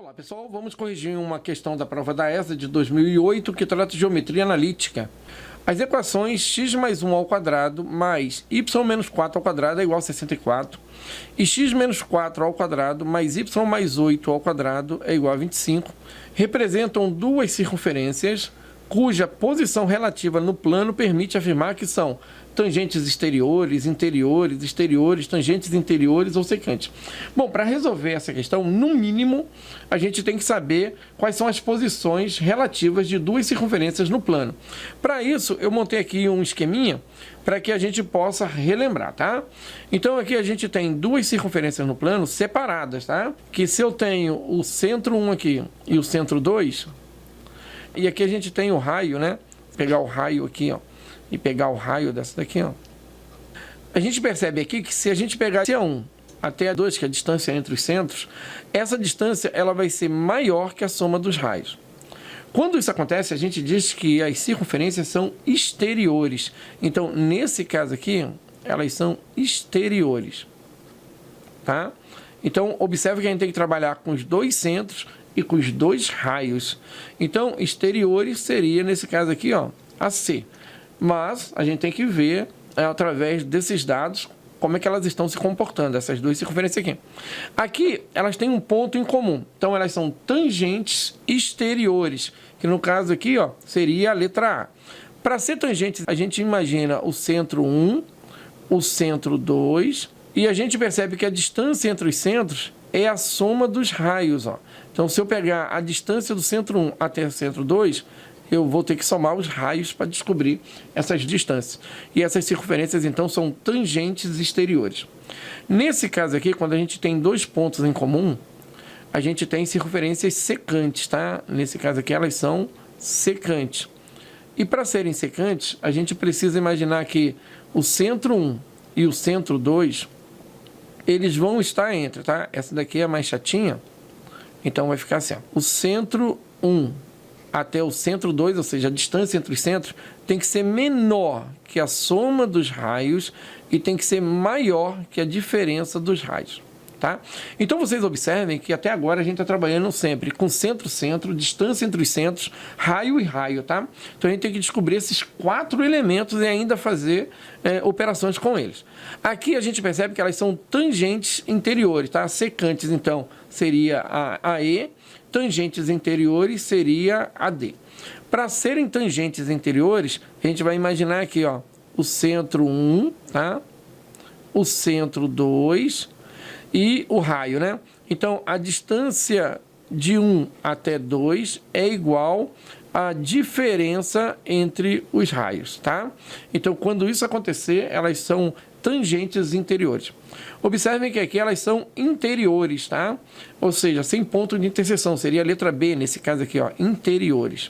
Olá pessoal, vamos corrigir uma questão da prova da ESA de 2008 que trata de geometria analítica. As equações x mais 1 ao quadrado mais y menos 4 ao quadrado é igual a 64 e x menos 4 ao quadrado mais y mais 8 ao quadrado é igual a 25 representam duas circunferências cuja posição relativa no plano permite afirmar que são tangentes exteriores, interiores, exteriores, tangentes interiores ou secantes. Bom, para resolver essa questão, no mínimo, a gente tem que saber quais são as posições relativas de duas circunferências no plano. Para isso, eu montei aqui um esqueminha para que a gente possa relembrar, tá? Então, aqui a gente tem duas circunferências no plano separadas, tá? Que se eu tenho o centro 1 aqui e o centro 2, e aqui a gente tem o raio, né? Vou pegar o raio aqui, ó. E pegar o raio dessa daqui, ó. A gente percebe aqui que se a gente pegar C1 até A2, que é a distância entre os centros, essa distância ela vai ser maior que a soma dos raios. Quando isso acontece, a gente diz que as circunferências são exteriores. Então, nesse caso aqui, elas são exteriores. Tá? Então, observe que a gente tem que trabalhar com os dois centros e com os dois raios. Então, exteriores seria, nesse caso aqui, ó, AC. Mas a gente tem que ver, através desses dados, como é que elas estão se comportando, essas duas circunferências aqui. Aqui, elas têm um ponto em comum. Então, elas são tangentes exteriores, que no caso aqui, ó, seria a letra A. Para ser tangentes, a gente imagina o centro 1, o centro 2, e a gente percebe que a distância entre os centros é a soma dos raios, ó. Então, se eu pegar a distância do centro 1 até o centro 2, eu vou ter que somar os raios para descobrir essas distâncias. E essas circunferências, então, são tangentes exteriores. Nesse caso aqui, quando a gente tem dois pontos em comum, a gente tem circunferências secantes, tá? Nesse caso aqui, elas são secantes. E para serem secantes, a gente precisa imaginar que o centro 1 e o centro 2, eles vão estar entre, tá? Essa daqui é mais chatinha, então vai ficar assim, ó. O centro 1 até o centro 2, ou seja, a distância entre os centros, tem que ser menor que a soma dos raios e tem que ser maior que a diferença dos raios, tá? Então, vocês observem que até agora a gente está trabalhando sempre com centro-centro, distância entre os centros, raio e raio, tá? Então, a gente tem que descobrir esses 4 elementos e ainda fazer operações com eles. Aqui a gente percebe que elas são tangentes interiores, tá? Secantes, então, seria a AE, tangentes interiores seria AD. Para serem tangentes interiores, a gente vai imaginar aqui, ó, o centro 1, tá? O centro 2 e o raio, né? Então, a distância de 1 até 2 é igual à diferença entre os raios, tá? Então, quando isso acontecer, elas são tangentes interiores. Observem que aqui elas são interiores, tá? Ou seja, sem ponto de interseção. Seria a letra B, nesse caso aqui, ó, interiores.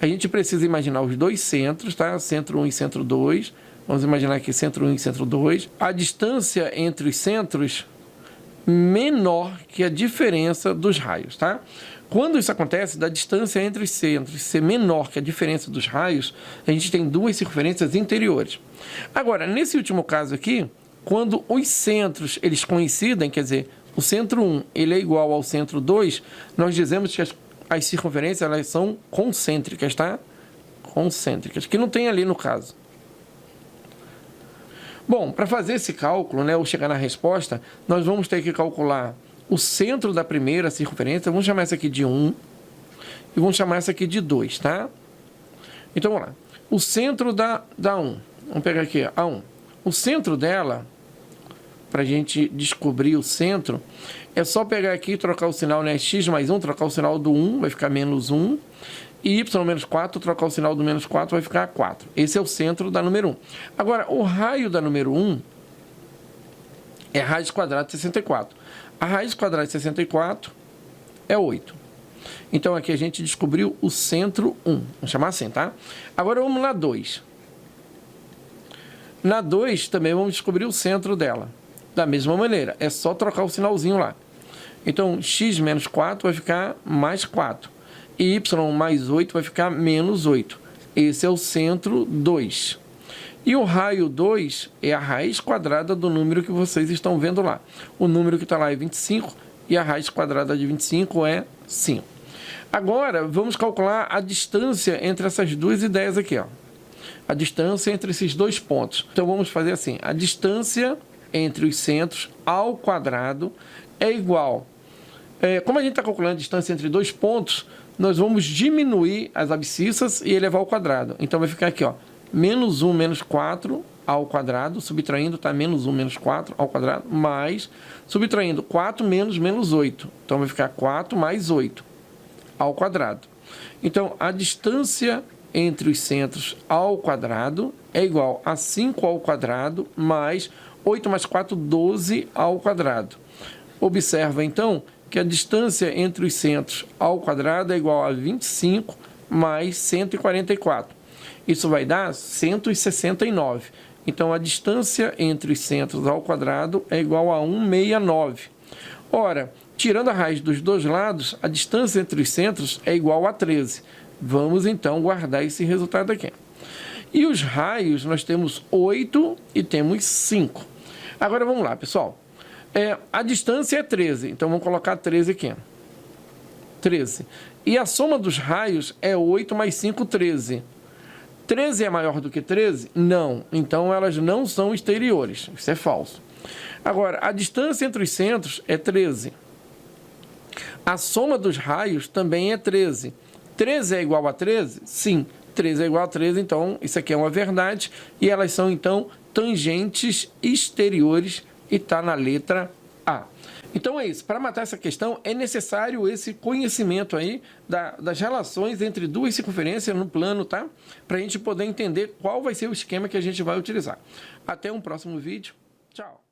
A gente precisa imaginar os dois centros, tá? Centro 1 e centro 2. Vamos imaginar aqui centro 1 e centro 2. A distância entre os centros menor que a diferença dos raios, tá? Quando isso acontece, da distância entre os centros ser menor que a diferença dos raios, a gente tem duas circunferências interiores. Agora, nesse último caso aqui, quando os centros eles coincidem, quer dizer, o centro 1 ele é igual ao centro 2, nós dizemos que as circunferências elas são concêntricas, tá? Concêntricas, que não tem ali no caso. Bom, para fazer esse cálculo, né, ou chegar na resposta, nós vamos ter que calcular o centro da primeira circunferência. Vamos chamar essa aqui de 1 e vamos chamar essa aqui de 2, tá? Então, vamos lá. O centro da 1, vamos pegar aqui a 1. O centro dela, para a gente descobrir o centro, é só pegar aqui e trocar o sinal, né? X mais 1, trocar o sinal do 1, vai ficar menos 1. E y menos 4, trocar o sinal do menos 4, vai ficar 4. Esse é o centro da número 1. Agora, o raio da número 1 é a raiz quadrada de 64. A raiz quadrada de 64 é 8. Então, aqui a gente descobriu o centro 1. Vamos chamar assim, tá? Agora, vamos na 2. Na 2, também vamos descobrir o centro dela. Da mesma maneira, é só trocar o sinalzinho lá. Então, x menos 4 vai ficar mais 4. E y mais 8 vai ficar menos 8. Esse é o centro 2. E o raio 2 é a raiz quadrada do número que vocês estão vendo lá. O número que está lá é 25 e a raiz quadrada de 25 é 5. Agora, vamos calcular a distância entre essas duas ideias aqui, ó. A distância entre esses dois pontos. Então, vamos fazer assim. A distância entre os centros ao quadrado é igual. Como a gente está calculando a distância entre dois pontos, nós vamos diminuir as abscissas e elevar ao quadrado. Então, vai ficar aqui, ó, menos 1 menos 4 ao quadrado, subtraindo, tá? Menos 1 menos 4 ao quadrado, mais, subtraindo, 4 menos 8. Então, vai ficar 4 mais 8 ao quadrado. Então, a distância entre os centros ao quadrado é igual a 5 ao quadrado mais 8 mais 4, 12 ao quadrado. Observa, então, que a distância entre os centros ao quadrado é igual a 25 mais 144. Isso vai dar 169. Então, a distância entre os centros ao quadrado é igual a 169. Ora, tirando a raiz dos dois lados, a distância entre os centros é igual a 13. Vamos, então, guardar esse resultado aqui. E os raios, nós temos 8 e temos 5. Agora, vamos lá, pessoal. A distância é 13, então vamos colocar 13 aqui. 13. E a soma dos raios é 8 mais 5, 13. 13 é maior do que 13? Não. Então, elas não são exteriores. Isso é falso. Agora, a distância entre os centros é 13. A soma dos raios também é 13. 13 é igual a 13? Sim. 13 é igual a 13, então isso aqui é uma verdade. E elas são, então, tangentes exteriores e está na letra A. Então é isso. Para matar essa questão, é necessário esse conhecimento aí das relações entre duas circunferências no plano, tá? Para a gente poder entender qual vai ser o esquema que a gente vai utilizar. Até um próximo vídeo. Tchau!